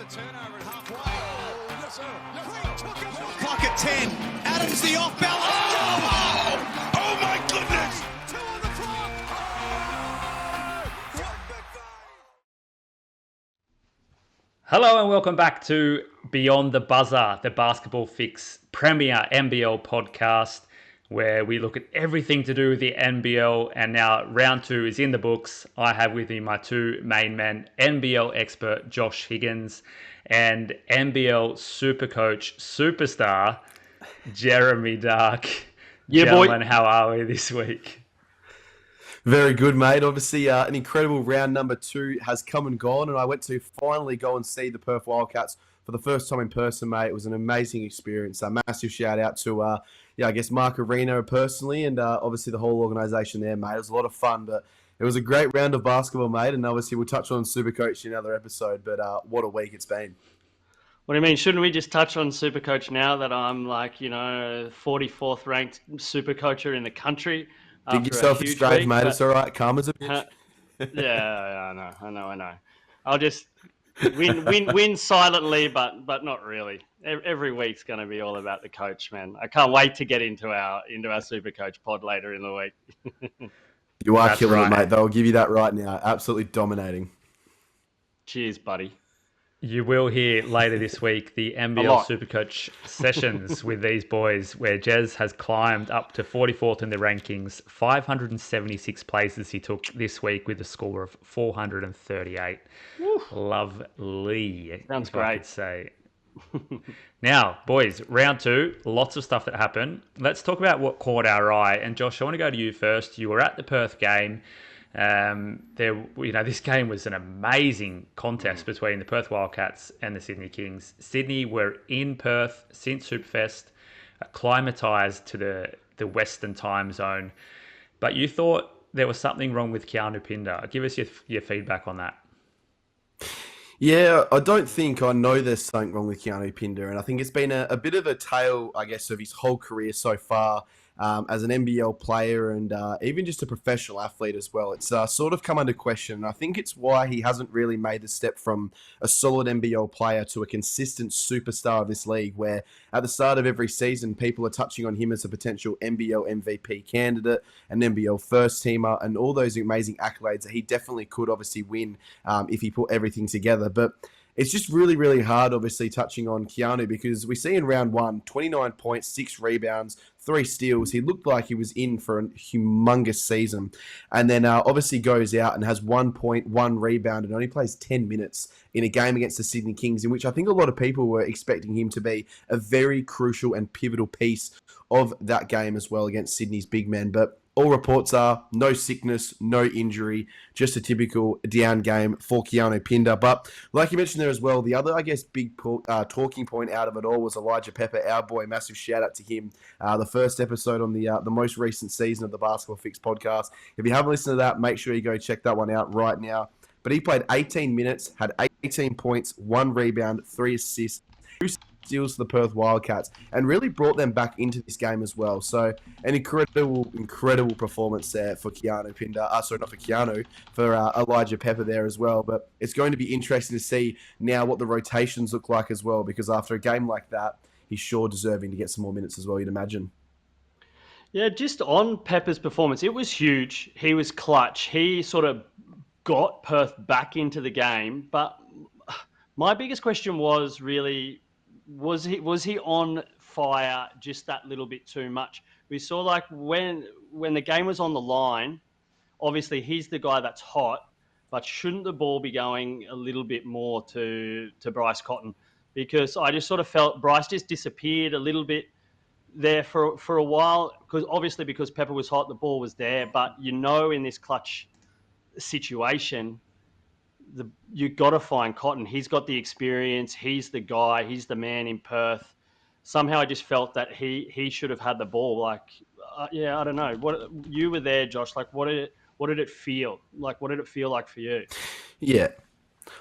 a turnover at halfway. Oh, yes, sir. Yes, sir. Clock at 10. Adams the off balance. Oh, my goodness. Two on the clock. Hello and welcome back to Beyond the Buzzer, the Basketball Fix Premier NBL podcast, where we look at everything to do with the NBL. And now round 2 is in the books. I have with me my two main men, NBL expert Josh Higgins and NBL super coach, superstar Jeremy Darke. Yeah, Gentlemen, boy. how are we this week? Very good, mate. Obviously, an incredible round number 2 has come and gone, and I went to finally go and see the Perth Wildcats for the first time in person, mate. It was an amazing experience. A massive shout out to, I guess Mark Arena personally, and obviously the whole organisation there, mate. It was a lot of fun, but it was a great round of basketball, mate. And obviously we'll touch on Supercoach in another episode, but what a week it's been. What do you mean? Shouldn't we just touch on Supercoach now that I'm 44th ranked Supercoacher in the country? Dig yourself a straight, mate. It's all right. Calm as a bitch. Yeah, I know. I'll just win silently, but not really. Every week's going to be all about the coach, man. I can't wait to get into our Supercoach pod later in the week. You are That's killing right. it, mate. They'll give you that right now. Absolutely dominating. Cheers, buddy. You will hear later this week the NBL Supercoach sessions with these boys, where Jez has climbed up to 44th in the rankings, 576 places he took this week with a score of 438. Woo. Lovely. Sounds if I great. could say. Now, boys, round 2, lots of stuff that happened. Let's talk about what caught our eye. And Josh, I want to go to you first. You were at the Perth game. This game was an amazing contest between the Perth Wildcats and the Sydney Kings. Sydney were in Perth since Superfest, acclimatised to the Western time zone. But you thought there was something wrong with Keanu Pinder. Give us your feedback on that. Yeah, I don't think I know there's something wrong with Keanu Pinder, and I think it's been a bit of a tale, I guess, of his whole career so far as an NBL player and even just a professional athlete as well. It's sort of come under question, and I think it's why he hasn't really made the step from a solid NBL player to a consistent superstar of this league, where at the start of every season, people are touching on him as a potential NBL MVP candidate, an NBL first teamer, and all those amazing accolades that he definitely could obviously win if he put everything together. But it's just really, really hard, obviously, touching on Keanu, because we see in round 1, 29 points, 6 rebounds, 3 steals. He looked like he was in for a humongous season. And then obviously goes out and has 1 point, 1 rebound, and only plays 10 minutes in a game against the Sydney Kings, in which I think a lot of people were expecting him to be a very crucial and pivotal piece of that game as well against Sydney's big men. But all reports are no sickness, no injury, just a typical down game for Keanu Pinder. But like you mentioned there as well, the other, I guess, big talking point out of it all was Elijah Pepper, our boy. Massive shout out to him. The first episode on the most recent season of the Basketball Fix podcast. If you haven't listened to that, make sure you go check that one out right now. But he played 18 minutes, had 18 points, 1 rebound, 3 assists, 2 steals for the Perth Wildcats, and really brought them back into this game as well. So an incredible performance there for Keanu Pinder. Sorry, not for Keanu, for Elijah Pepper there as well. But it's going to be interesting to see now what the rotations look like as well, because after a game like that, he's sure deserving to get some more minutes as well, you'd imagine. Yeah, just on Pepper's performance, it was huge. He was clutch. He sort of got Perth back into the game. But my biggest question was really, was he on fire just that little bit too much? We saw like when the game was on the line, obviously he's the guy that's hot, but shouldn't the ball be going a little bit more to Bryce Cotton? Because I just sort of felt Bryce just disappeared a little bit there for a while, because Pepper was hot, the ball was there. But in this clutch situation, you got to find Cotton. He's got the experience. He's the guy. He's the man in Perth. Somehow I just felt that he should have had the ball. I don't know. What you were there, Josh? Like, what did it feel like? What did it feel like for you? Yeah,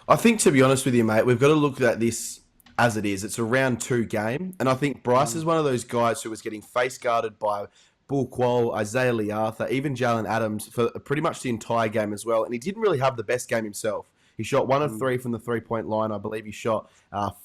I think, to be honest with you, mate, we've got to look at this as it is. It's a round 2 game, and I think Bryce is one of those guys who was getting face guarded by Bull Quall, Isaiah Leartha, even Jalen Adams for pretty much the entire game as well, and he didn't really have the best game himself. He shot 1 of 3 from the three-point line. I believe he shot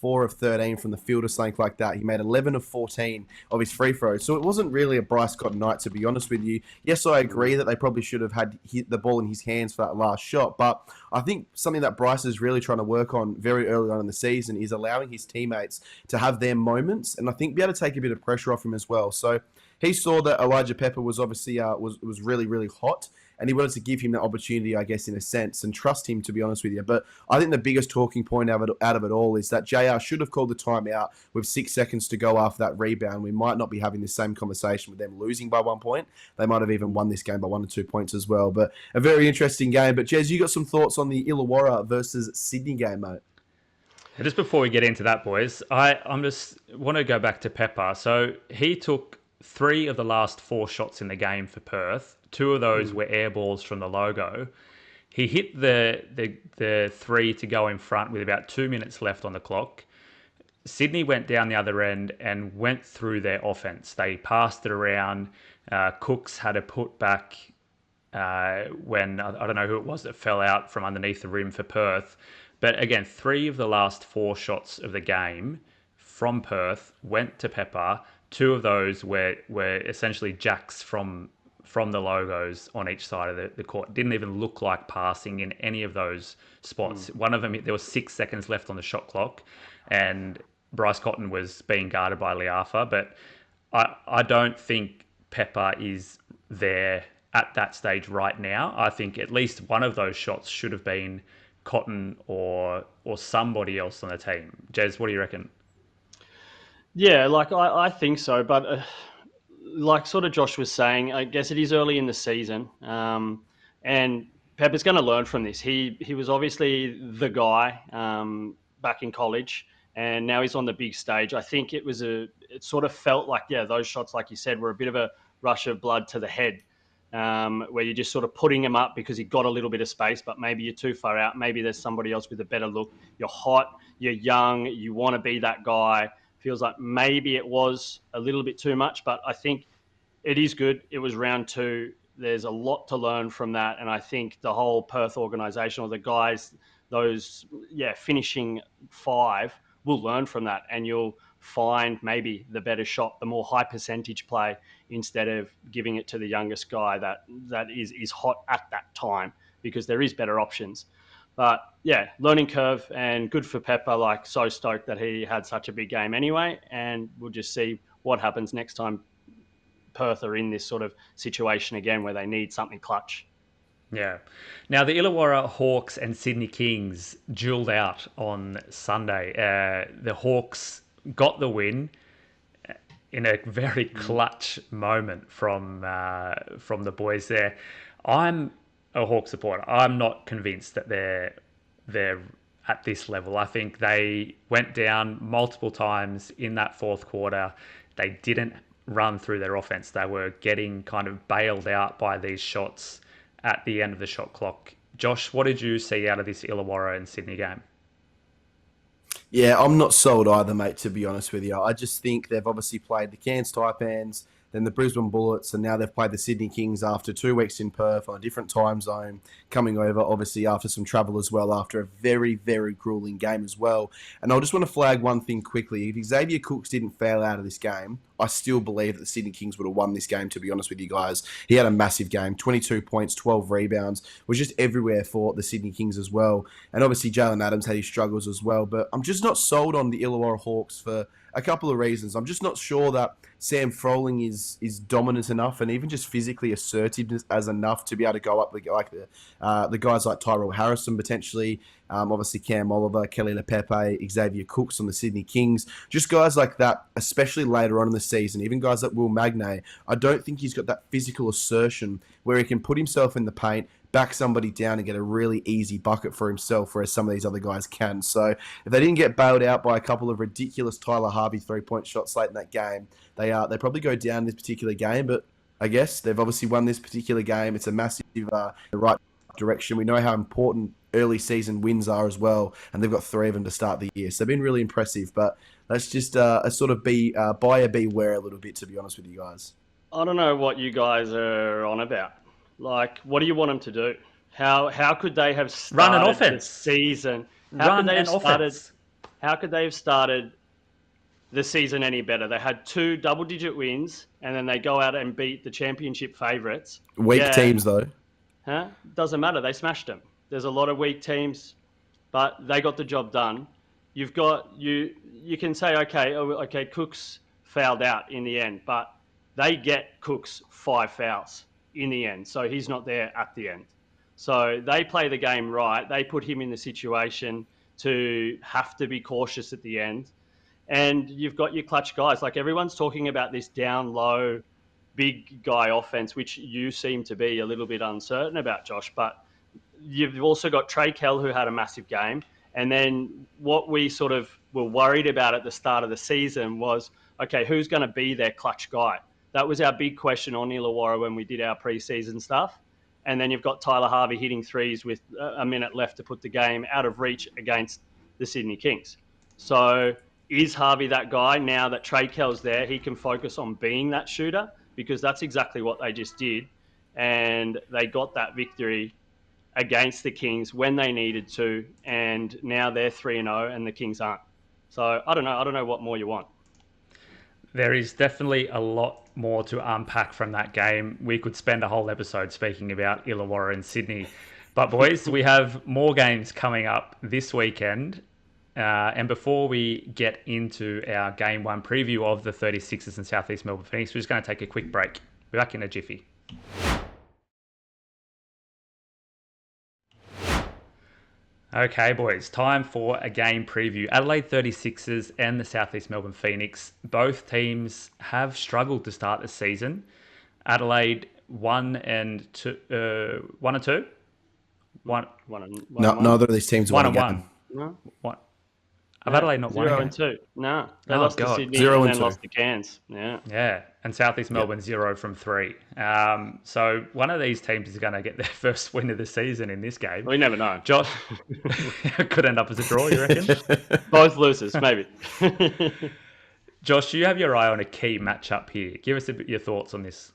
4 of 13 from the field or something like that. He made 11 of 14 of his free throws. So it wasn't really a Bryce Cotton night, to be honest with you. Yes, I agree that they probably should have had the ball in his hands for that last shot, but I think something that Bryce is really trying to work on very early on in the season is allowing his teammates to have their moments, and I think be able to take a bit of pressure off him as well. So he saw that Elijah Pepper was obviously was really, really hot, and he wanted to give him that opportunity, I guess, in a sense, and trust him, to be honest with you. But I think the biggest talking point out of it all is that JR should have called the timeout with 6 seconds to go after that rebound. We might not be having the same conversation with them losing by 1 point. They might have even won this game by 1 or 2 points as well. But a very interesting game. But Jez, you got some thoughts on the Illawarra versus Sydney game, mate? Just before we get into that, boys, I'm just want to go back to Pepper. So he took 3 of the last 4 shots in the game for Perth. 2 of those were air balls from the logo. He hit the 3 to go in front with about 2 minutes left on the clock. Sydney went down the other end and went through their offense. They passed it around. Cooks had a putback when, I don't know who it was that fell out from underneath the rim for Perth. But again, 3 of the last 4 shots of the game from Perth went to Pepper. 2 of those were essentially jacks from the logos on each side of the court. Didn't even look like passing in any of those spots. One of them, there was 6 seconds left on the shot clock, and Bryce Cotton was being guarded by Liafa. But I don't think Pepper is there at that stage right now. I think at least one of those shots should have been Cotton or somebody else on the team. Jez, what do you reckon? Yeah, like I think so, but like sort of Josh was saying, I guess it is early in the season, and Pepper's going to learn from this. He was obviously the guy back in college, and now he's on the big stage. I think it sort of felt like, yeah, those shots, like you said, were a bit of a rush of blood to the head. Where you're just sort of putting him up because he got a little bit of space, but maybe you're too far out. Maybe there's somebody else with a better look. You're hot, you're young, you want to be that guy. Feels like maybe it was a little bit too much, but I think it is good. It was round 2. There's a lot to learn from that, and I think the whole Perth organisation, or the guys, finishing 5, will learn from that, and you'll find maybe the better shot, the more high percentage play, instead of giving it to the youngest guy that is hot at that time, because there is better options. But yeah, learning curve, and good for Pepper. Like, so stoked that he had such a big game anyway, and we'll just see what happens next time Perth are in this sort of situation again where they need something clutch. Yeah. Now, the Illawarra Hawks and Sydney Kings duelled out on Sunday. The Hawks got the win in a very clutch moment from the boys there. I'm a Hawk supporter. I'm not convinced that they're at this level. I think they went down multiple times in that fourth quarter. They didn't run through their offense. They were getting kind of bailed out by these shots at the end of the shot clock. Josh, what did you see out of this Illawarra and Sydney game? Yeah, I'm not sold either, mate, to be honest with you. I just think they've obviously played the Cairns Taipans, then the Brisbane Bullets, and now they've played the Sydney Kings after 2 weeks in Perth on a different time zone, coming over, obviously, after some travel as well, after a very, very grueling game as well. And I just want to flag one thing quickly. If Xavier Cooks didn't fail out of this game, I still believe that the Sydney Kings would have won this game, to be honest with you guys. He had a massive game, 22 points, 12 rebounds, was just everywhere for the Sydney Kings as well. And obviously Jalen Adams had his struggles as well, but I'm just not sold on the Illawarra Hawks for a couple of reasons. I'm just not sure that Sam Froling is dominant enough and even just physically assertive as enough to be able to go up like the guys like Tyrell Harrison potentially, obviously Cam Oliver, Kelly Lepepe, Xavier Cooks on the Sydney Kings, just guys like that, especially later on in the season, even guys like Will Magnay. I don't think he's got that physical assertion where he can put himself in the paint, back somebody down and get a really easy bucket for himself, whereas some of these other guys can. So if they didn't get bailed out by a couple of ridiculous Tyler Harvey three-point shots late in that game, they probably go down in this particular game. But I guess they've obviously won this particular game. It's a massive the right direction. We know how important early season wins are as well, and they've got 3 of them to start the year. So they've been really impressive. But let's just sort of be buyer beware a little bit, to be honest with you guys. I don't know what you guys are on about. Like, what do you want him to do? How could they have Run an started the offense. season? Run an offense. How could they have started the season any better? They had 2 double-digit wins, and then they go out and beat the championship favourites. Weak teams, though. Doesn't matter. They smashed them. There's a lot of weak teams, but they got the job done. You've got you can say, okay, Cook's fouled out in the end, but they get Cook's 5 fouls in the end, so he's not there at the end. So they play the game right. They put him in the situation to have to be cautious at the end. And you've got your clutch guys. Like, everyone's talking about this down low, big guy offense, which you seem to be a little bit uncertain about, Josh. But you've also got Trey Kell, who had a massive game. And then what we sort of were worried about at the start of the season was, okay, who's going to be their clutch guy? That was our big question on Illawarra when we did our preseason stuff. And then you've got Tyler Harvey hitting threes with a minute left to put the game out of reach against the Sydney Kings. So is Harvey that guy? Now that Trey Kell's there, he can focus on being that shooter, because that's exactly what they just did. And they got that victory against the Kings when they needed to, and now they're 3-0 and the Kings aren't. So I don't know what more you want. There is definitely a lot more to unpack from that game. We could spend a whole episode speaking about Illawarra and Sydney. But boys, we have more games coming up this weekend. And before we get into our Game 1 preview of the 36ers and South East Melbourne Phoenix, we're just going to take a quick break. We're back in a jiffy. Okay, boys, time for a game preview. Adelaide 36ers and the South East Melbourne Phoenix. Both teams have struggled to start the season. Adelaide 1 and 2. Neither of these teams won 1-1. No? What? Have Adelaide not won? 0-2. No, they Oh, lost God. to Sydney 0 and and then 2. lost to Cairns. Yeah. Yeah, and South East Melbourne 0 from 3. So one of these teams is going to get their first win of the season in this game. We never know. Josh, could end up as a draw, you reckon? Both losers, maybe. Josh, you have your eye on a key matchup here. Give us your thoughts on this.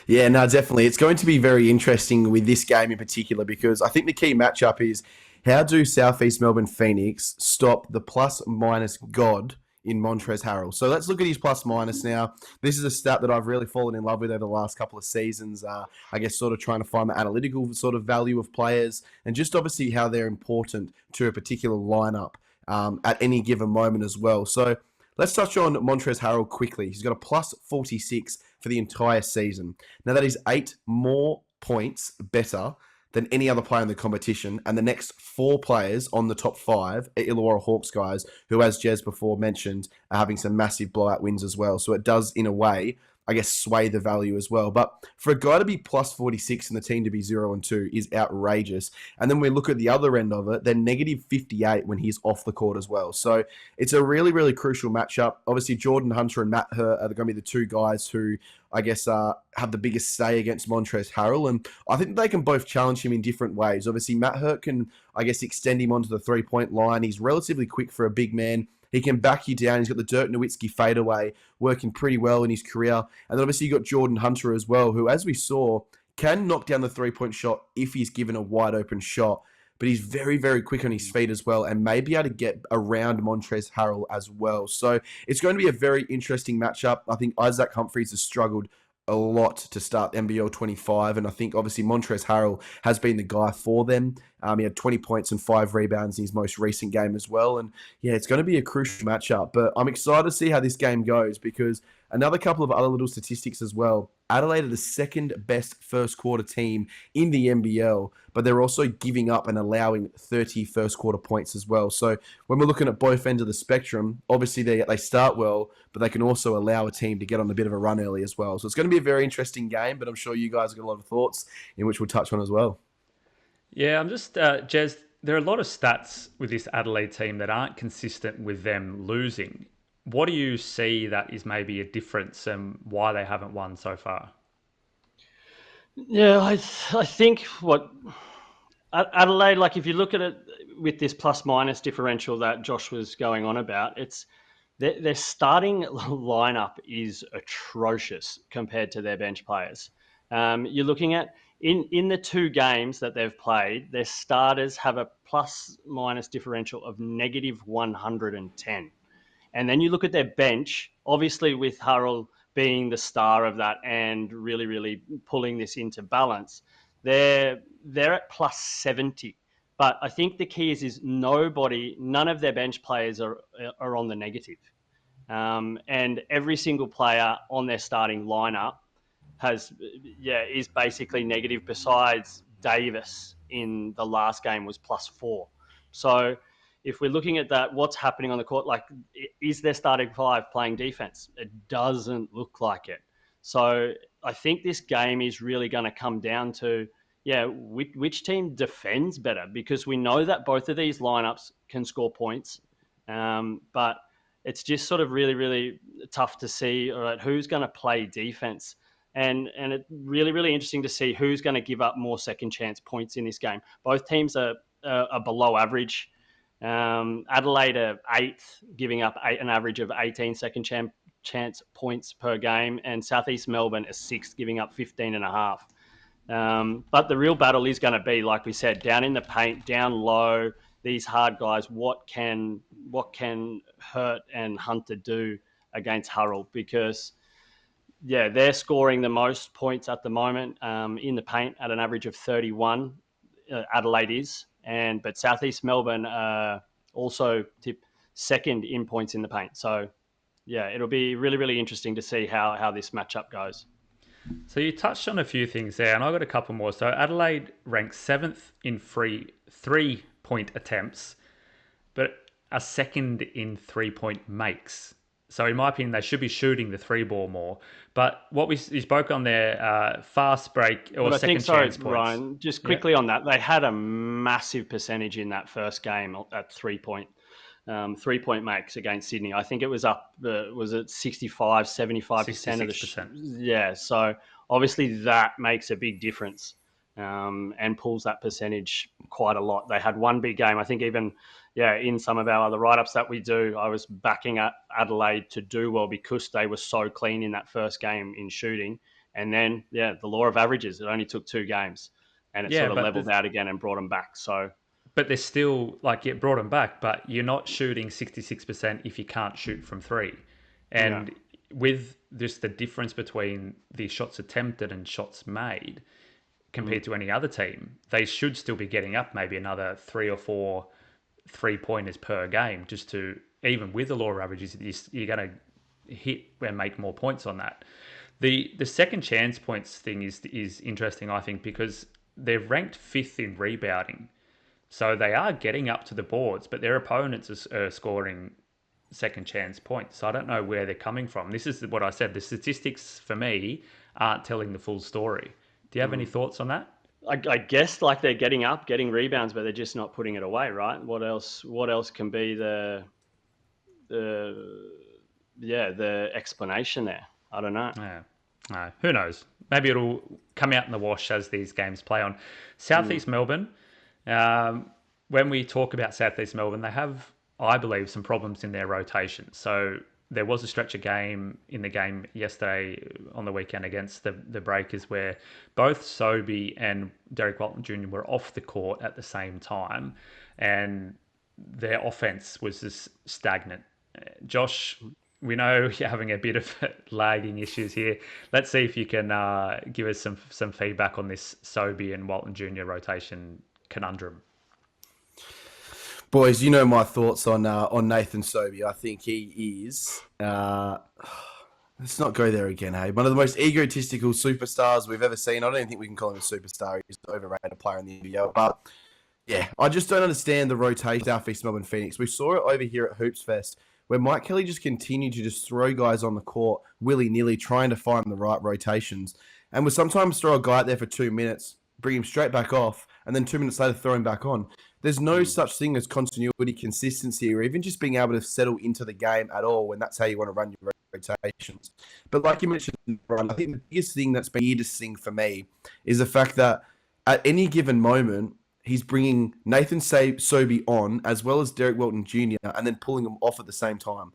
Yeah, no, definitely. It's going to be very interesting with this game in particular, because I think the key matchup is, how do South East Melbourne Phoenix stop the plus-minus god in Montrezl Harrell? So let's look at his plus-minus now. This is a stat that I've really fallen in love with over the last couple of seasons. I guess sort of trying to find the analytical sort of value of players, and just obviously how they're important to a particular lineup at any given moment as well. So let's touch on Montrezl Harrell quickly. He's got a plus 46 for the entire season. Now that is 8 more points better than any other player in the competition, and the next 4 players on the top 5 are Illawarra Hawks guys, who, as Jez before mentioned, are having some massive blowout wins as well. So it does, in a way, I guess, sway the value as well. But for a guy to be plus 46 and the team to be 0-2 is outrageous. And then we look at the other end of it, they're negative 58 when he's off the court as well. So it's a really, really crucial matchup. Obviously, Jordan Hunter and Matt Hurt are going to be the 2 guys who, I guess, have the biggest say against Montrezl Harrell. And I think they can both challenge him in different ways. Obviously, Matt Hurt can, I guess, extend him onto the 3-point line. He's relatively quick for a big man. He can back you down. He's got the Dirk Nowitzki fadeaway working pretty well in his career. And then obviously you got Jordan Hunter as well, who, as we saw, can knock down the 3-point shot if he's given a wide open shot. But he's very, very quick on his feet as well, and may be able to get around Montrezl Harrell as well. So it's going to be a very interesting matchup. I think Isaac Humphries has struggled a lot to start NBL 25, and I think obviously Montrezl Harrell has been the guy for them. He had 20 points and 5 rebounds in his most recent game as well, and yeah, it's going to be a crucial matchup, but I'm excited to see how this game goes, because another couple of other little statistics as well. Adelaide are the second best first quarter team in the NBL, but they're also giving up and allowing 30 first quarter points as well. So when we're looking at both ends of the spectrum, obviously they start well, but they can also allow a team to get on a bit of a run early as well. So it's going to be a very interesting game, but I'm sure you guys have got a lot of thoughts in which we'll touch on as well. Yeah, I'm just, Jez, there are a lot of stats with this Adelaide team that aren't consistent with them losing. What do you see that is maybe a difference and why they haven't won so far? Yeah, I think what Adelaide, like if you look at it with this plus-minus differential that Josh was going on about, it's their starting lineup is atrocious compared to their bench players. You're looking at in the 2 games that they've played, their starters have a plus-minus differential of negative 110. And then you look at their bench, obviously with Harrell being the star of that and really, really pulling this into balance, they're at plus 70. But I think the key is none of their bench players are on the negative. And every single player on their starting lineup is basically negative, besides Davis in the last game was plus 4. So if we're looking at that, what's happening on the court, like, is their starting 5 playing defense? It doesn't look like it. So I think this game is really going to come down to, which team defends better, because we know that both of these lineups can score points. But it's just sort of really, really tough to see, all right, who's going to play defense. And it's really, really interesting to see who's going to give up more second chance points in this game. Both teams are below average. Adelaide are 8th, giving up an average of 18 second chance points per game, and South East Melbourne is 6th, giving up 15.5. But the real battle is going to be, like we said, down in the paint, down low. These hard guys, what can Hurt and Hunter do against Harrell? Because they're scoring the most points at the moment in the paint at an average of 31. Adelaide is, but South East Melbourne also tip 2nd in points in the paint. So it'll be really, really interesting to see how this matchup goes. So you touched on a few things there, and I've got a couple more. So Adelaide ranks 7th in three-point attempts, but are 2nd in 3-point makes. So in my opinion, they should be shooting the 3-ball more. But what you spoke on their fast break or second chance points. Ryan, just quickly on that, they had a massive percentage in that first game at 3-point makes against Sydney. I think it was up, was it 65, 75% of the so obviously that makes a big difference and pulls that percentage quite a lot. They had one big game. I think even in some of our other write-ups that we do, I was backing Adelaide to do well because they were so clean in that first game in shooting. And then, the law of averages, it only took 2 games and it sort of leveled out again and brought them back. So, but they're still, it brought them back, but you're not shooting 66% if you can't shoot from 3. And with just the difference between the shots attempted and shots made compared to any other team, they should still be getting up maybe another 3 or 4 3-pointers per game, just to, even with the law of averages, you're going to hit and make more points on that. The second chance points thing is interesting, I think, because they're ranked 5th in rebounding. So they are getting up to the boards, but their opponents are scoring second chance points. So I don't know where they're coming from. This is what I said. The statistics for me aren't telling the full story. Do you have any thoughts on that? I guess they're getting up, getting rebounds, but they're just not putting it away, right? What else can be the explanation there? I don't know. Yeah. No, who knows? Maybe it'll come out in the wash as these games play on. South East Melbourne, when we talk about South East Melbourne, they have, I believe, some problems in their rotation. So there was a stretch of game in the game yesterday on the weekend against the Breakers where both Sobey and Derek Walton Jr. were off the court at the same time, and their offense was just stagnant. Josh, we know you're having a bit of lagging issues here. Let's see if you can give us some feedback on this Sobey and Walton Jr. rotation conundrum. Boys, you know my thoughts on Nathan Sobey. I think he is. Let's not go there again, hey. One of the most egotistical superstars we've ever seen. I don't even think we can call him a superstar. He's an overrated player in the NBL. But I just don't understand the rotation. South East Melbourne Phoenix. We saw it over here at Hoops Fest, where Mike Kelly just continued to just throw guys on the court willy-nilly, trying to find the right rotations, and would sometimes throw a guy out there for 2 minutes, bring him straight back off, and then 2 minutes later throw him back on. There's no such thing as continuity, consistency, or even just being able to settle into the game at all when that's how you want to run your rotations. But like you mentioned, Brian, I think the biggest thing that's been the weirdest thing for me is the fact that at any given moment, he's bringing Nathan Sobey on as well as Derek Walton Jr. and then pulling them off at the same time.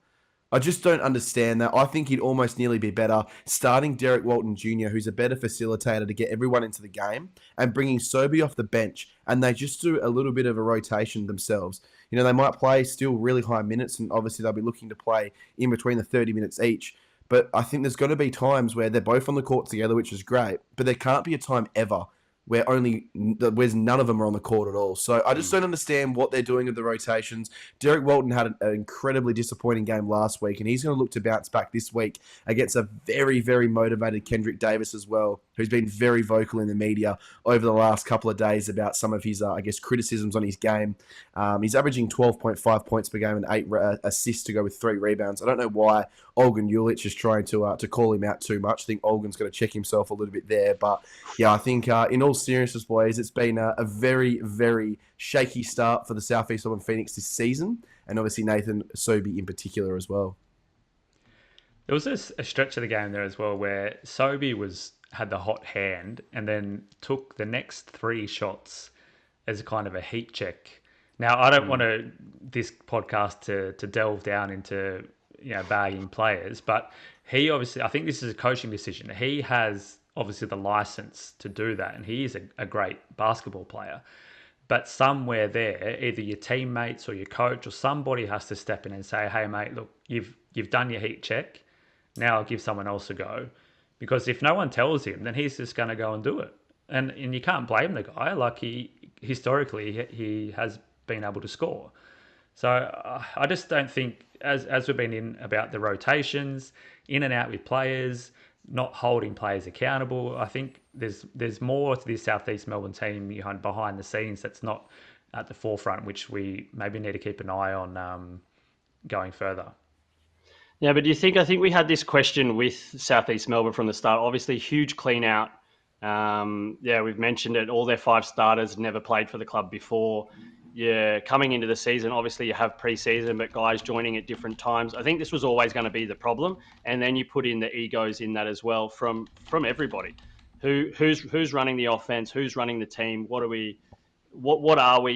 I just don't understand that. I think he'd almost nearly be better starting Derek Walton Jr., who's a better facilitator to get everyone into the game, and bringing Sobey off the bench, and they just do a little bit of a rotation themselves. You know, they might play still really high minutes, and obviously they'll be looking to play in between the 30 minutes each. But I think there's going to be times where they're both on the court together, which is great, but there can't be a time ever where none of them are on the court at all. So I just don't understand what they're doing with the rotations. Derek Walton had an incredibly disappointing game last week, and he's going to look to bounce back this week against a very, very motivated Kendrick Davis as well, who's been very vocal in the media over the last couple of days about some of his, criticisms on his game. He's averaging 12.5 points per game and 8 assists to go with 3 rebounds. I don't know why Olgun Ulich is trying to call him out too much. I think Olgun's going to check himself a little bit there. But, yeah, I think in all seriousness, boys, it's been a very, very shaky start for the South East Melbourne Phoenix this season, and obviously Nathan Sobey in particular as well. There was a stretch of the game there as well where Sobey had the hot hand and then took the next 3 shots as a kind of a heat check. Now, I don't want this podcast to delve down into bagging players, but he obviously, I think this is a coaching decision. He has obviously the license to do that, and he is a great basketball player. But somewhere there, either your teammates or your coach or somebody has to step in and say, "Hey, mate, look, you've done your heat check. Now I'll give someone else a go." Because if no one tells him, then he's just going to go and do it. And you can't blame the guy. Like, historically he has been able to score. So I just don't think, as we've been in about the rotations, in and out with players, not holding players accountable, I think there's more to this South East Melbourne team behind the scenes that's not at the forefront, which we maybe need to keep an eye on going further. Yeah, but do you think, I think we had this question with South East Melbourne from the start. Obviously, huge clean out. We've mentioned it. All their 5 starters never played for the club before. Yeah, coming into the season, obviously you have pre-season, but guys joining at different times. I think this was always going to be the problem. And then you put in the egos in that as well from everybody. Who's running the offense? Who's running the team? What are we?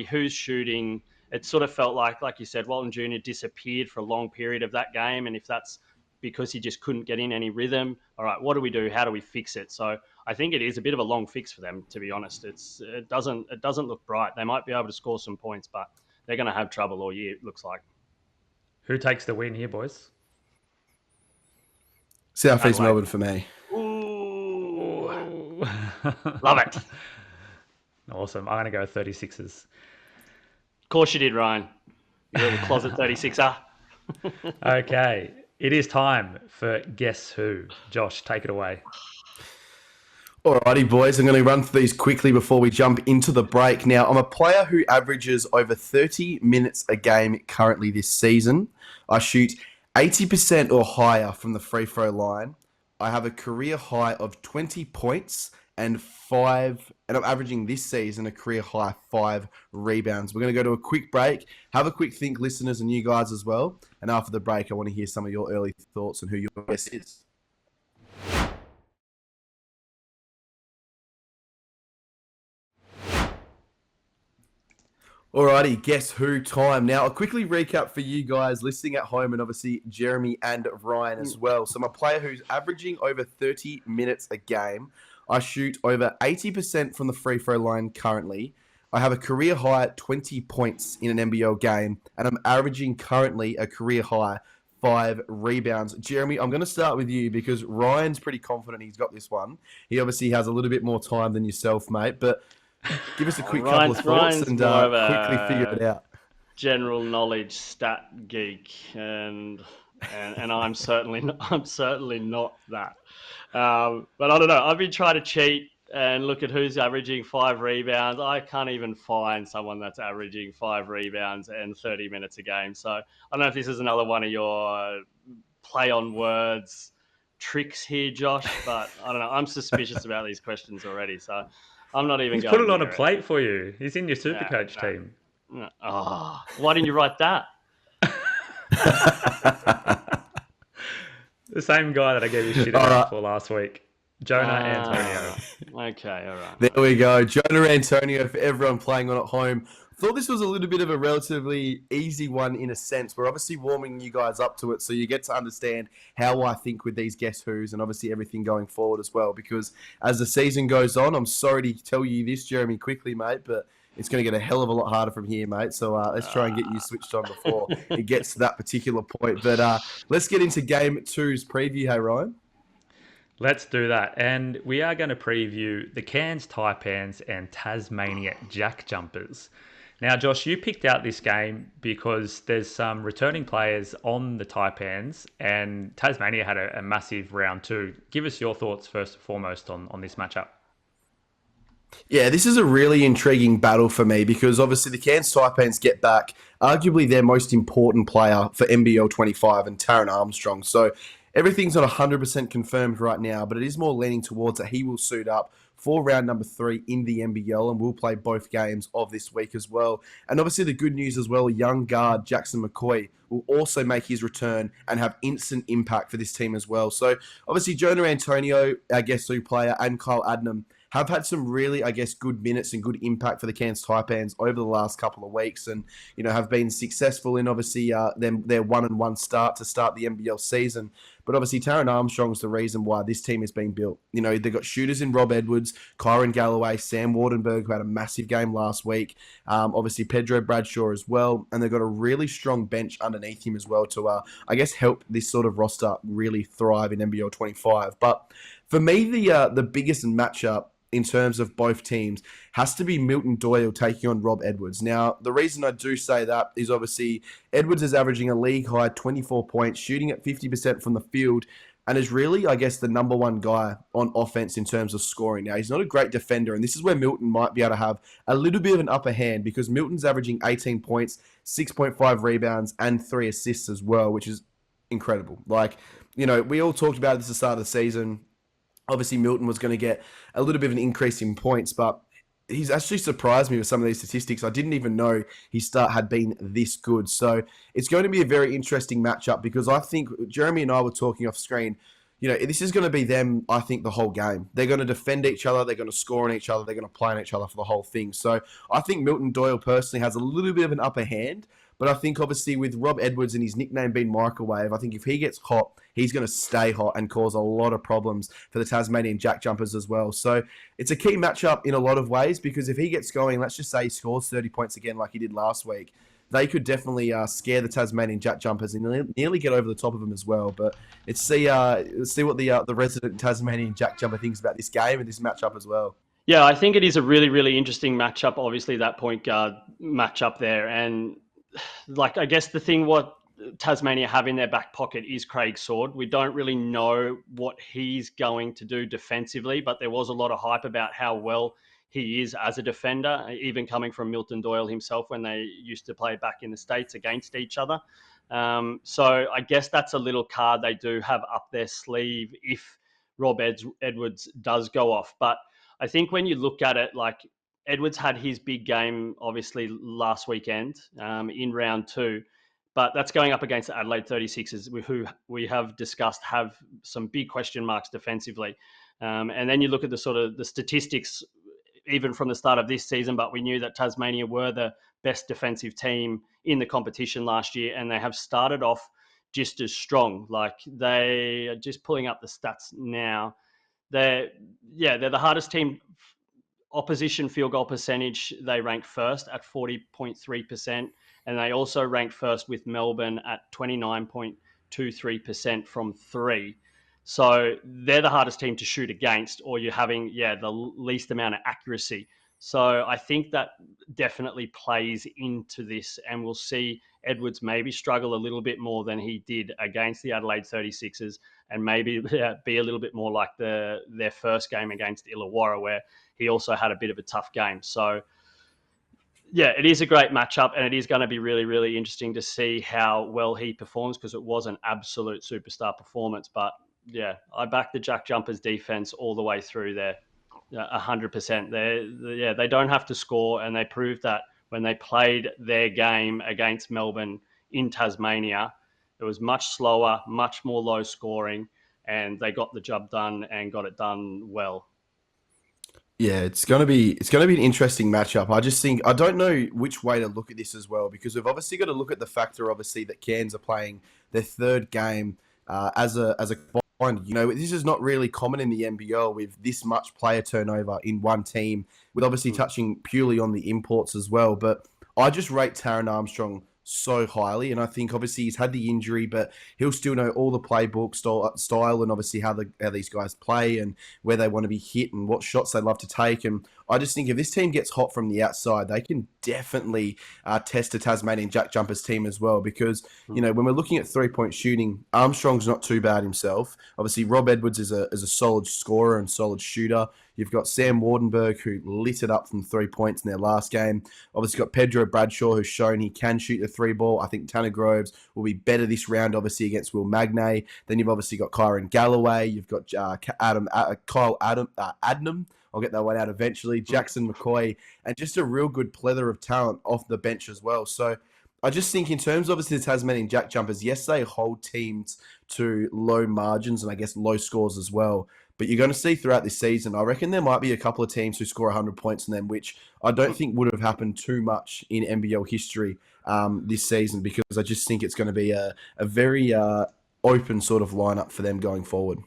Who's shooting? It sort of felt like you said, Walton Jr. disappeared for a long period of that game. And if that's because he just couldn't get in any rhythm, all right, what do we do? How do we fix it? So I think it is a bit of a long fix for them, to be honest. It doesn't look bright. They might be able to score some points, but they're going to have trouble all year, it looks like. Who takes the win here, boys? South East Melbourne for me. Ooh. Love it. Awesome. I'm going to go 36ers. Of course you did, Ryan. You're the closet 36er. Okay. It is time for Guess Who. Josh, take it away. Alrighty, boys. I'm going to run through these quickly before we jump into the break. Now, I'm a player who averages over 30 minutes a game currently this season. I shoot 80% or higher from the free throw line. I have a career high of 20 points and I'm averaging this season a career high 5 rebounds. We're going to go to a quick break. Have a quick think, listeners and you guys as well. And after the break, I want to hear some of your early thoughts on who your guess is. Alrighty, Guess Who time. Now, I'll quickly recap for you guys listening at home and obviously Jeremy and Ryan as well. So I'm a player who's averaging over 30 minutes a game. I shoot over 80% from the free throw line currently. I have a career high at 20 points in an NBL game, and I'm averaging currently a career high 5 rebounds. Jeremy, I'm going to start with you because Ryan's pretty confident he's got this one. He obviously has a little bit more time than yourself, mate, but give us a quick couple of thoughts and quickly figure it out. General knowledge stat geek, and I'm certainly not that. But I don't know. I've been trying to cheat and look at who's averaging 5 rebounds. I can't even find someone that's averaging 5 rebounds and 30 minutes a game. So I don't know if this is another one of your play on words tricks here, Josh, but I don't know. I'm suspicious about these questions already. So I'm not even going. He's put it on a plate for you. He's in your Supercoach team. No. Oh, why didn't you write that? The same guy that I gave you shit about for last week. Jonah Antonio. Okay, all right. There we go. Jonah Antonio for everyone playing on at home. Thought this was a little bit of a relatively easy one in a sense. We're obviously warming you guys up to it, so you get to understand how I think with these Guess Who's and obviously everything going forward as well. Because as the season goes on, I'm sorry to tell you this, Jeremy, quickly, mate, but it's going to get a hell of a lot harder from here, mate. So let's try and get you switched on before it gets to that particular point. But let's get into Game 2's preview, hey, Ryan. Let's do that. And we are going to preview the Cairns Taipans and Tasmania JackJumpers. Now, Josh, you picked out this game because there's some returning players on the Taipans, and Tasmania had a massive round 2. Give us your thoughts first and foremost on this matchup. Yeah, this is a really intriguing battle for me because obviously the Cairns Taipans get back arguably their most important player for NBL 25 and Taron Armstrong. So everything's not 100% confirmed right now, but it is more leaning towards that he will suit up for round number 3 in the NBL and will play both games of this week as well. And obviously the good news as well, young guard Jackson McCoy will also make his return and have instant impact for this team as well. So obviously Jonah Antonio, our Guess Who player, and Kyle Adnam have had some really, good minutes and good impact for the Cairns Taipans over the last couple of weeks and, have been successful in obviously their 1-1 start to start the NBL season. But obviously Taron Armstrong's the reason why this team has been built. They've got shooters in Rob Edwards, Kyron Galloway, Sam Wardenberg, who had a massive game last week. Obviously Pedro Bradshaw as well. And they've got a really strong bench underneath him as well to, help this sort of roster really thrive in NBL 25. But for me, the biggest matchup in terms of both teams has to be Milton Doyle taking on Rob Edwards. Now, the reason I do say that is obviously Edwards is averaging a league-high 24 points, shooting at 50% from the field, and is really, the number one guy on offense in terms of scoring. Now, he's not a great defender, and this is where Milton might be able to have a little bit of an upper hand because Milton's averaging 18 points, 6.5 rebounds, and 3 assists as well, which is incredible. We all talked about this at the start of the season. Obviously, Milton was going to get a little bit of an increase in points, but he's actually surprised me with some of these statistics. I didn't even know his start had been this good. So it's going to be a very interesting matchup because I think Jeremy and I were talking off screen. This is going to be them, I think, the whole game. They're going to defend each other. They're going to score on each other. They're going to play on each other for the whole thing. So I think Milton Doyle personally has a little bit of an upper hand. But I think, obviously, with Rob Edwards and his nickname being Microwave, I think if he gets hot, he's going to stay hot and cause a lot of problems for the Tasmanian JackJumpers as well. So it's a key matchup in a lot of ways because if he gets going, let's just say he scores 30 points again like he did last week, they could definitely scare the Tasmanian JackJumpers and nearly get over the top of them as well. But let's see what the resident Tasmanian JackJumper thinks about this game and this matchup as well. Yeah, I think it is a really, really interesting matchup. Obviously, that point guard matchup there. And I guess the thing what Tasmania have in their back pocket is Craig Sword. We don't really know what he's going to do defensively, but there was a lot of hype about how well he is as a defender, even coming from Milton Doyle himself when they used to play back in the States against each other. So I guess that's a little card they do have up their sleeve if Rob Edwards does go off. But I think when you look at it, Edwards had his big game, obviously, last weekend in round 2, but that's going up against the Adelaide 36ers, who we have discussed have some big question marks defensively. And then you look at the statistics, even from the start of this season, but we knew that Tasmania were the best defensive team in the competition last year, and they have started off just as strong. They are just pulling up the stats now. They're the hardest team. Opposition field goal percentage, they ranked first at 40.3%, and they also ranked first with Melbourne at 29.23% from 3. So they're the hardest team to shoot against, or you're having, the least amount of accuracy. So I think that definitely plays into this, and we'll see Edwards maybe struggle a little bit more than he did against the Adelaide 36ers, and maybe be a little bit more like their first game against Illawarra, where he also had a bit of a tough game. So, it is a great matchup, and it is going to be really, really interesting to see how well he performs because it was an absolute superstar performance. But, I back the JackJumpers defense all the way through there, 100%. They don't have to score, and they proved that when they played their game against Melbourne in Tasmania. It was much slower, much more low scoring, and they got the job done and got it done well. Yeah, it's gonna be an interesting matchup. I just think I don't know which way to look at this as well because we've obviously got to look at the factor obviously that Cairns are playing their third game as a combined. This is not really common in the NBL with this much player turnover in one team, with obviously touching purely on the imports as well. But I just rate Taron Armstrong so highly, and I think obviously he's had the injury, but he'll still know all the playbook style and obviously how these guys play and where they want to be hit and what shots they love to take. And I just think if this team gets hot from the outside, they can definitely test a Tasmanian JackJumpers team as well. Because when we're looking at 3-point shooting, Armstrong's not too bad himself. Obviously, Rob Edwards is a solid scorer and solid shooter. You've got Sam Wardenberg, who lit it up from 3 points in their last game. Obviously, got Pedro Bradshaw, who's shown he can shoot the three ball. I think Tanner Groves will be better this round, obviously, against Will Magnay. Then you've obviously got Kyron Galloway. You've got Kyle Adnam. I'll get that one out eventually. Jackson McCoy, and just a real good plethora of talent off the bench as well. So I just think in terms of obviously the Tasmanian JackJumpers, yes, they hold teams to low margins and I guess low scores as well. But you're going to see throughout this season, I reckon there might be a couple of teams who score 100 points in them, which I don't think would have happened too much in NBL history this season, because I just think it's going to be a very open sort of lineup for them going forward.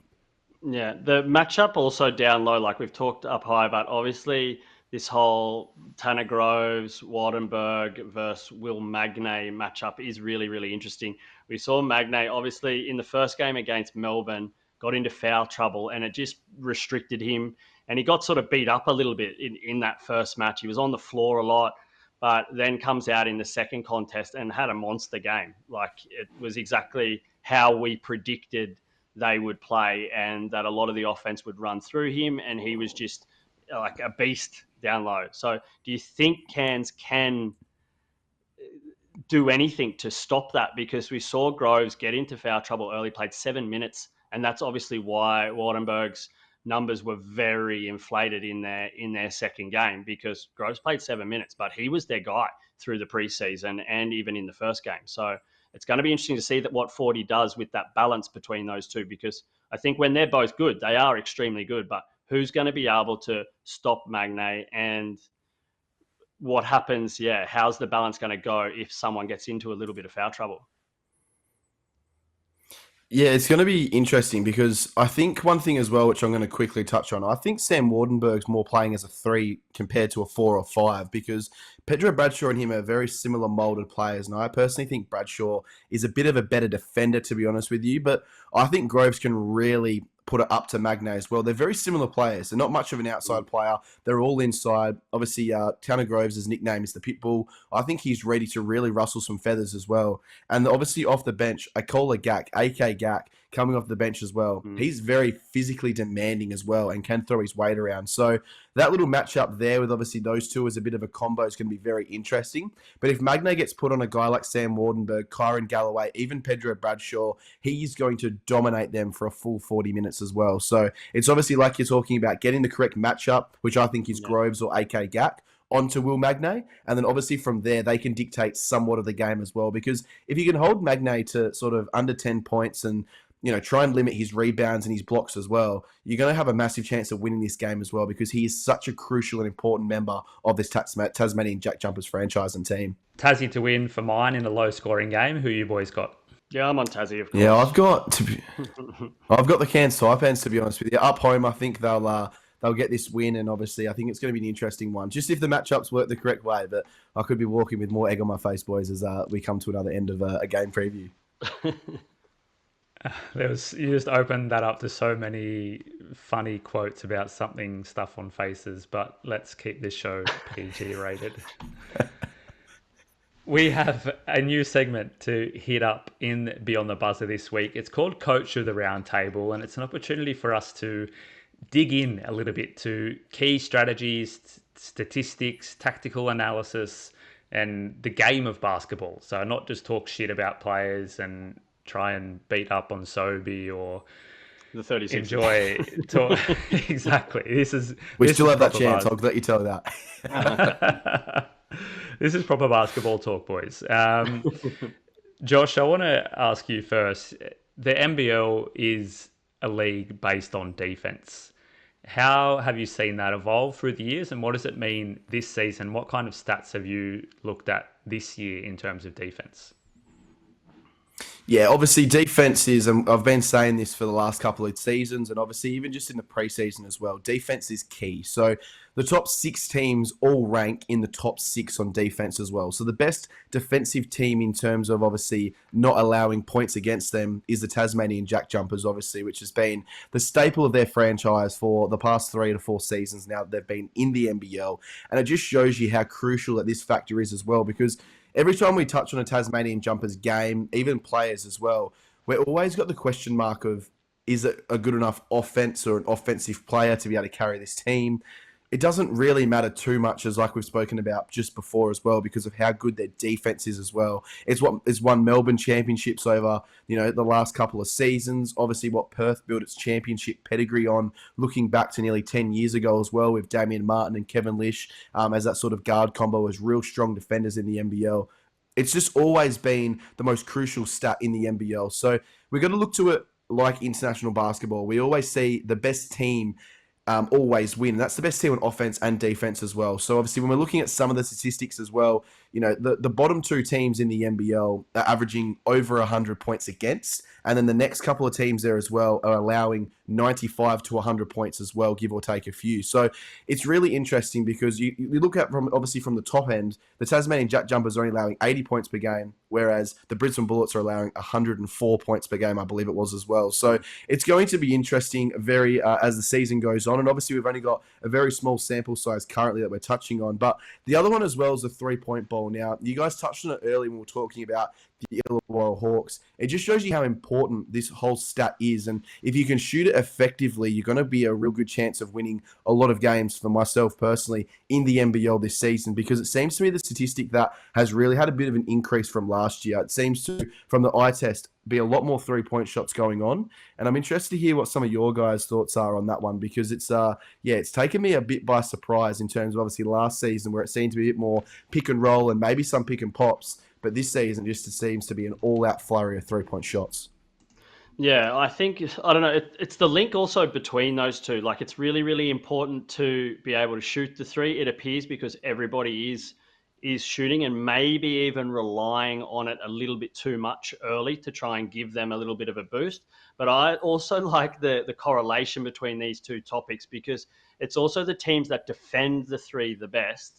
Yeah, the matchup also down low, like we've talked up high, but obviously this whole Tanner Groves, Wardenberg versus Will Magnay matchup is really, really interesting. We saw Magnay, obviously, in the first game against Melbourne, got into foul trouble and it just restricted him. And he got sort of beat up a little bit in that first match. He was on the floor a lot, but then comes out in the second contest and had a monster game. Like, it was exactly how we predicted they would play, and that a lot of the offense would run through him, and he was just like a beast down low. So do you think Cairns can do anything to stop that? Because we saw Groves get into foul trouble early, played 7 minutes, and that's obviously why Wardenberg's numbers were very inflated in their second game, because Groves played 7 minutes, but he was their guy through the preseason and even in the first game. So it's going to be interesting to see that what 40 does with that balance between those two, because I think when they're both good, they are extremely good, but who's going to be able to stop Magnay, and what happens, how's the balance going to go if someone gets into a little bit of foul trouble? Yeah, it's going to be interesting because I think one thing as well, which I'm going to quickly touch on, I think Sam Wardenberg's more playing as a 3 compared to a 4 or 5, because Pedro Bradshaw and him are very similar molded players. And I personally think Bradshaw is a bit of a better defender, to be honest with you. But I think Groves can really put it up to Magnay as well. They're very similar players. They're not much of an outside player. They're all inside. Obviously, Tanner Groves' nickname is the Pitbull. I think he's ready to really rustle some feathers as well. And obviously off the bench, Akola Gak, AK Gak, coming off the bench as well. He's very physically demanding as well and can throw his weight around. So that little matchup there with obviously those two as a bit of a combo is going to be very interesting. But if Magnay gets put on a guy like Sam Wardenberg, Kyron Galloway, even Pedro Bradshaw, he's going to dominate them for a full 40 minutes as well. So it's obviously like you're talking about getting the correct matchup, which I think is Groves or AK Gak, onto Will Magnay, and then obviously from there they can dictate somewhat of the game as well, because if you can hold Magnay to sort of under 10 points and try and limit his rebounds and his blocks as well, you're going to have a massive chance of winning this game as well, because he is such a crucial and important member of this Tasmanian JackJumpers franchise and team. Tassie to win for mine in a low-scoring game. Who you boys got? Yeah, I'm on Tassie, of course. Yeah, I've got the Cairns Taipans, to be honest with you. Up home, I think they'll get this win, and obviously I think it's going to be an interesting one, just if the matchups work the correct way. But I could be walking with more egg on my face, boys, as we come to another end of a game preview. You just opened that up to so many funny quotes about stuff on faces, but let's keep this show PG rated. We have a new segment to hit up in Beyond the Buzzer this week. It's called Coach of the Round Table, and it's an opportunity for us to dig in a little bit to key strategies, statistics, tactical analysis, and the game of basketball. So not just talk shit about players and try and beat up on Sobe or the 36. Enjoy talk. Exactly. We still have that chance. I'll let you tell that. This is proper basketball talk, boys. Josh, I want to ask you first. The NBL is a league based on defense. How have you seen that evolve through the years, and what does it mean this season? What kind of stats have you looked at this year in terms of defense? Yeah, obviously defense is, and I've been saying this for the last couple of seasons, and obviously even just in the preseason as well, defense is key. So the top 6 teams all rank in the top 6 on defense as well. So the best defensive team in terms of obviously not allowing points against them is the Tasmanian JackJumpers, obviously, which has been the staple of their franchise for the past 3 to 4 seasons now that they've been in the NBL. And it just shows you how crucial that this factor is as well, because every time we touch on a Tasmanian Jumpers game, even players as well, we're always got the question mark of, is it a good enough offense or an offensive player to be able to carry this team? It doesn't really matter too much, as like we've spoken about just before as well, because of how good their defense is as well. It's what has won Melbourne championships over, the last couple of seasons. Obviously, what Perth built its championship pedigree on, looking back to nearly 10 years ago as well, with Damian Martin and Kevin Lish as that sort of guard combo as real strong defenders in the NBL. It's just always been the most crucial stat in the NBL. So we've got to look to it like international basketball. We always see the best team always win. And that's the best team on offense and defense as well. So obviously, when we're looking at some of the statistics as well, the bottom 2 teams in the NBL are averaging over 100 points against, and then the next couple of teams there as well are allowing 95 to 100 points as well, give or take a few. So it's really interesting because you look at from the top end, the Tasmanian JackJumpers are only allowing 80 points per game, whereas the Brisbane Bullets are allowing 104 points per game, I believe it was as well. So it's going to be interesting very as the season goes on. And obviously, we've only got a very small sample size currently that we're touching on. But the other one as well is the 3-point ball. Now, you guys touched on it earlier when we were talking about the Illawarra Hawks. It just shows you how important this whole stat is. And if you can shoot it effectively, you're going to be a real good chance of winning a lot of games for myself personally in the NBL this season, because it seems to me the statistic that has really had a bit of an increase from last year. It seems to, from the eye test, be a lot more 3-point shots going on. And I'm interested to hear what some of your guys' thoughts are on that one, because it's taken me a bit by surprise in terms of obviously last season where it seemed to be a bit more pick and roll and maybe some pick and pops. But this season just seems to be an all-out flurry of 3-point shots. Yeah, I think, I don't know, it's the link also between those two. Like, it's really, really important to be able to shoot the 3, it appears, because everybody is shooting and maybe even relying on it a little bit too much early to try and give them a little bit of a boost. But I also like the correlation between these two topics, because it's also the teams that defend the 3 the best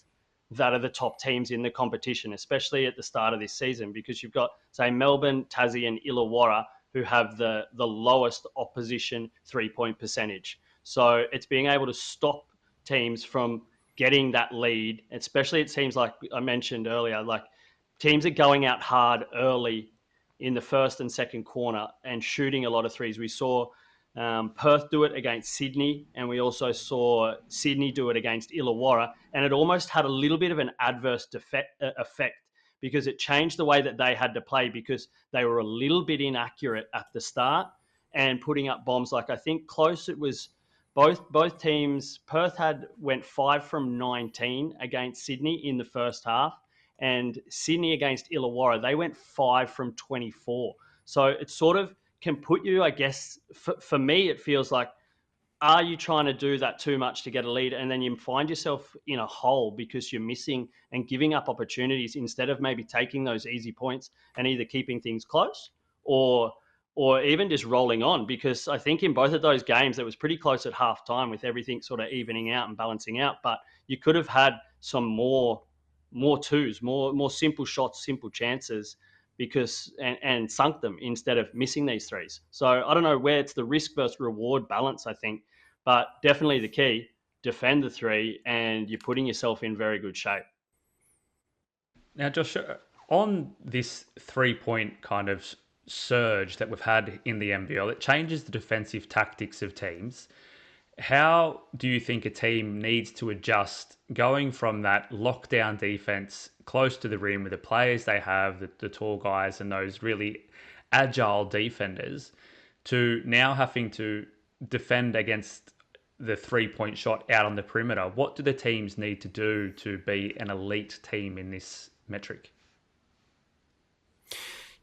that are the top teams in the competition, especially at the start of this season, because you've got, say, Melbourne, Tassie and Illawarra, who have the lowest opposition 3-point percentage. So it's being able to stop teams from getting that lead, especially it seems like I mentioned earlier, like teams are going out hard early in the first and second corner and shooting a lot of 3s. We saw Perth do it against Sydney, and we also saw Sydney do it against Illawarra, and it almost had a little bit of an adverse effect because it changed the way that they had to play, because they were a little bit inaccurate at the start and putting up bombs. Like, I think close, it was both teams. Perth went 5 from 19 against Sydney in the first half, and Sydney against Illawarra, they went 5 from 24. So it sort of can put you, I guess, for me, it feels like, are you trying to do that too much to get a lead? And then you find yourself in a hole because you're missing and giving up opportunities instead of maybe taking those easy points and either keeping things close or even just rolling on. Because I think in both of those games, it was pretty close at halftime with everything sort of evening out and balancing out. But you could have had some more 2s, more simple shots, simple chances, because and sunk them instead of missing these 3s. So I don't know where it's the risk versus reward balance, I think, but definitely the key, defend the 3 and you're putting yourself in very good shape. Now, Josh, on this 3-point kind of surge that we've had in the NBL, it changes the defensive tactics of teams. How do you think a team needs to adjust going from that lockdown defense close to the rim with the players they have, the tall guys and those really agile defenders, to now having to defend against the 3-point shot out on the perimeter? What do the teams need to do to be an elite team in this metric?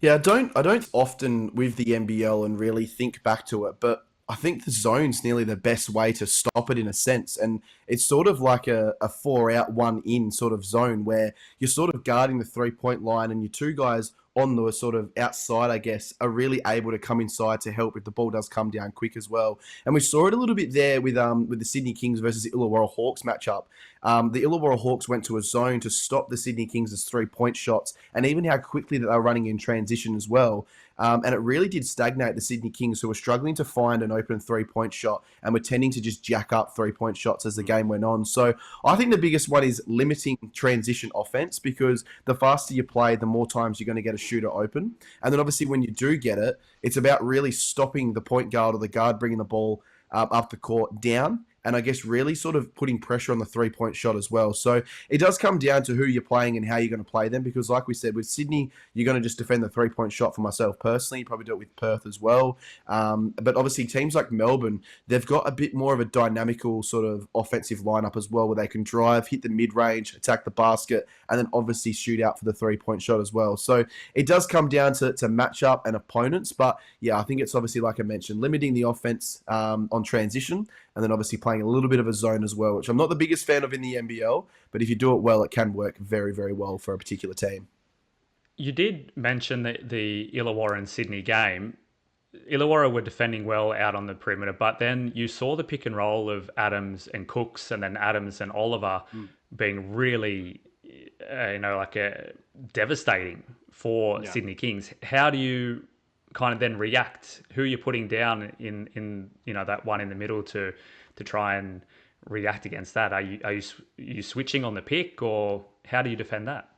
Yeah, I don't often with the NBL and really think back to it, but I think the zone's nearly the best way to stop it in a sense. And it's sort of like a 4 out, 1 in sort of zone where you're sort of guarding the 3-point line and your two guys on the sort of outside, I guess, are really able to come inside to help if the ball does come down quick as well. And we saw it a little bit there with the Sydney Kings versus the Illawarra Hawks matchup. The Illawarra Hawks went to a zone to stop the Sydney Kings' 3-point shots, and even how quickly that they were running in transition as well. And it really did stagnate the Sydney Kings, who were struggling to find an open 3-point shot and were tending to just jack up 3-point shots as the game went on. So I think the biggest one is limiting transition offense, because the faster you play, the more times you're going to get a shooter open. And then obviously when you do get it, it's about really stopping the point guard or the guard bringing the ball up the court down, and I guess really sort of putting pressure on the 3-point shot as well. So it does come down to who you're playing and how you're going to play them, because like we said, with Sydney, you're going to just defend the 3-point shot. For myself personally, you probably do it with Perth as well. But obviously teams like Melbourne, they've got a bit more of a dynamical sort of offensive lineup as well, where they can drive, hit the mid-range, attack the basket, and then obviously shoot out for the 3-point shot as well. So it does come down to matchup and opponents. But yeah, I think it's obviously, like I mentioned, limiting the offense on transition, and then obviously playing a little bit of a zone as well, which I'm not the biggest fan of in the NBL, but if you do it well, it can work very, very well for a particular team. You did mention the Illawarra and Sydney game. Illawarra were defending well out on the perimeter, but then you saw the pick and roll of Adams and Cooks, and then Adams and Oliver being really, devastating for Sydney Kings. How do you kind of then react? Who you're putting down in that one in the middle to try and react against that? Are you switching on the pick, or how do you defend that?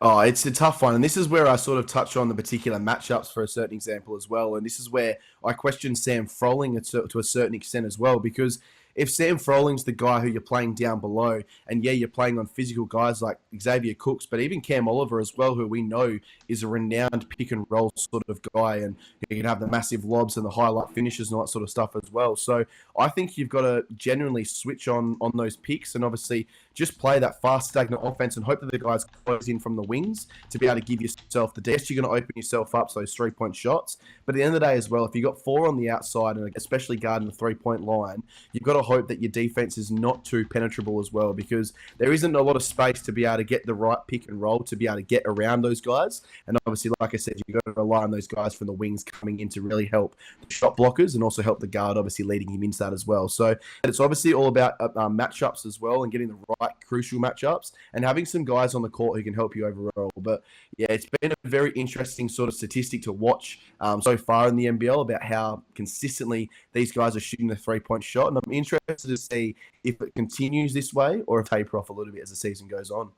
Oh, it's a tough one. And this is where I sort of touch on the particular matchups for a certain example as well. And this is where I question Sam Froling to a certain extent as well, because if Sam Froling's the guy who you're playing down below, and yeah, you're playing on physical guys like Xavier Cooks, but even Cam Oliver as well, who we know is a renowned pick and roll sort of guy, and he can have the massive lobs and the highlight finishes and all that sort of stuff as well. So I think you've got to genuinely switch on those picks, and obviously just play that fast, stagnant offense and hope that the guys close in from the wings to be able to give yourself the depth. You're going to open yourself up to those 3-point shots. But at the end of the day as well, if you've got 4 on the outside, and especially guarding the 3-point line, you've got to hope that your defense is not too penetrable as well, because there isn't a lot of space to be able to get the right pick and roll to be able to get around those guys. And obviously, like I said, you've got to rely on those guys from the wings coming in to really help the shot blockers, and also help the guard, obviously leading him into that as well. So it's obviously all about matchups as well, and getting the right crucial matchups, and having some guys on the court who can help you overall. But yeah, it's been a very interesting sort of statistic to watch so far in the NBL about how consistently these guys are shooting the 3-point shot, and I'm interested to see if it continues this way or if it taper off a little bit as the season goes on.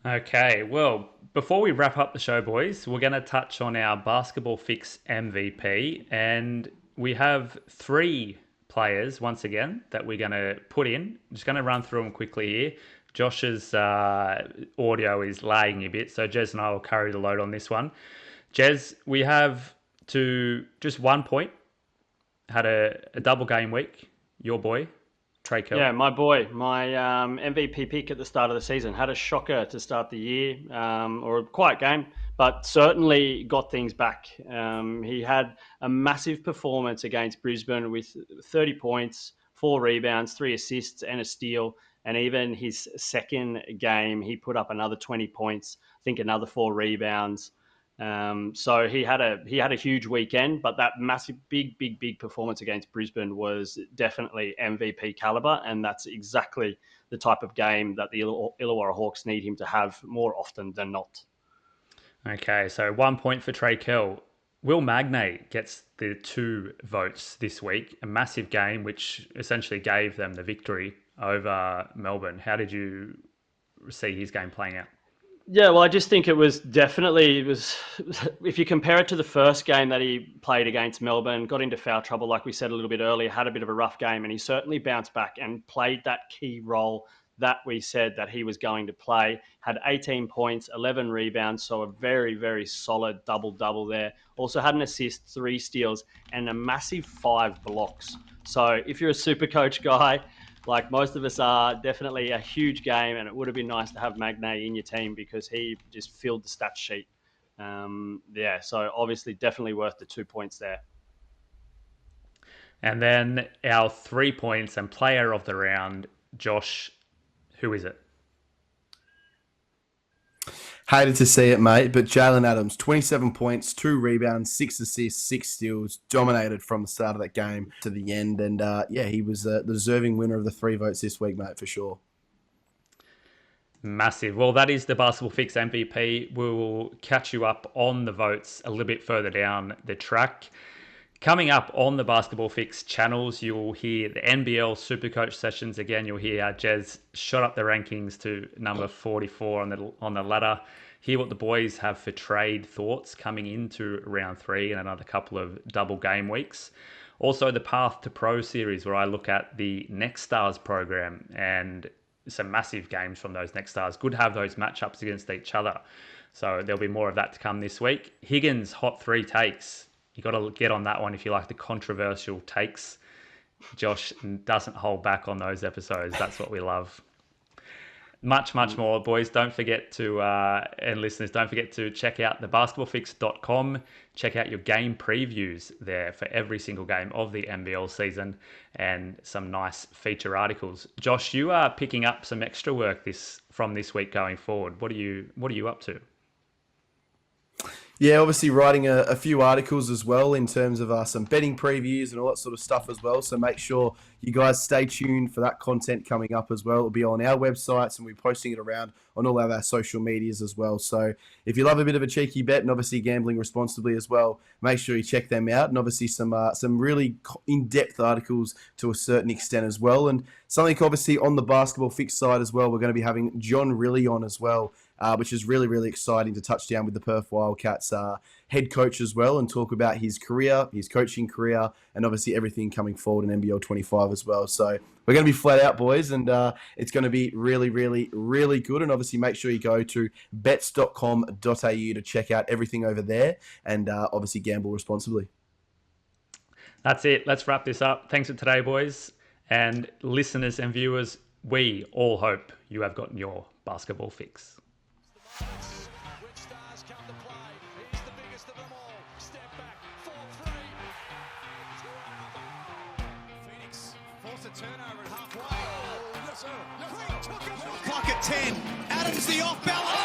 Okay, well, before we wrap up the show, boys, we're going to touch on our Basketball Fix MVP, and we have 3 players once again that we're going to put in. I'm just going to run through them quickly here. Josh's audio is lagging a bit, so Jez and I will carry the load on this one. Jez, we have to just 1 point, had a double game week. Your boy, Trey Kell. Yeah, my boy, my MVP pick at the start of the season. Had a shocker to start the year, or a quiet game, but certainly got things back. He had a massive performance against Brisbane with 30 points, 4 rebounds, 3 assists, and a steal. And even his second game, he put up another 20 points, I think another 4 rebounds. So he had a huge weekend, but that massive, big performance against Brisbane was definitely MVP caliber, and that's exactly the type of game that the Illawarra Hawks need him to have more often than not. Okay, so 1 point for Trey Kell. Will Magnay gets the 2 votes this week. A massive game, which essentially gave them the victory over Melbourne. How did you see his game playing out? Yeah, well, I just think it was, if you compare it to the first game that he played against Melbourne, got into foul trouble, like we said a little bit earlier, had a bit of a rough game, and he certainly bounced back and played that key role that we said that he was going to play. Had 18 points, 11 rebounds, so a very, very solid double-double there. Also had an assist, 3 steals, and a massive 5 blocks. So if you're a super coach guy, like most of us are, definitely a huge game, and it would have been nice to have Magnay in your team because he just filled the stat sheet. So obviously definitely worth the 2 points there. And then our 3 points and player of the round, Josh, who is it? Hated to see it, mate, but Jalen Adams, 27 points, 2 rebounds, 6 assists, 6 steals, dominated from the start of that game to the end. And he was the deserving winner of the 3 votes this week, mate, for sure. Massive. Well, that is the Basketball Fix MVP. We will catch you up on the votes a little bit further down the track. Coming up on the Basketball Fix channels, you'll hear the NBL Supercoach sessions. Again, you'll hear Jez shot up the rankings to number 44 on the ladder. Hear what the boys have for trade thoughts coming into round 3 and another couple of double game weeks. Also, the Path to Pro series, where I look at the Next Stars program and some massive games from those Next Stars. Good to have those matchups against each other. So there'll be more of that to come this week. Higgins, hot 3 takes. You got to get on that one if you like the controversial takes. Josh doesn't hold back on those episodes. That's what we love. Much more, boys. Don't forget to, and listeners, don't forget to check out thebasketballfix.com. Check out your game previews there for every single game of the NBL season and some nice feature articles. Josh, you are picking up some extra work from this week going forward. What are you up to? Yeah, obviously writing a few articles as well in terms of some betting previews and all that sort of stuff as well. So make sure you guys stay tuned for that content coming up as well. It'll be on our websites and we're posting it around on all of our social medias as well. So if you love a bit of a cheeky bet and obviously gambling responsibly as well, make sure you check them out. And obviously some really in-depth articles to a certain extent as well. And something obviously on the Basketball Fix side as well, we're going to be having John Riley on as well. Which is really, really exciting to touch down with the Perth Wildcats head coach as well and talk about his career, his coaching career, and obviously everything coming forward in NBL 25 as well. So we're going to be flat out, boys, and it's going to be really, really, really good. And obviously make sure you go to bets.com.au to check out everything over there and obviously gamble responsibly. That's it. Let's wrap this up. Thanks for today, boys. And listeners and viewers, we all hope you have gotten your basketball fix. Which stars come to play? He's the biggest of them all. Step back, 4-3. Phoenix force a turnover at halfway. Oh, yes, sir. Yes, sir. Clock at 10. Adams the off balance.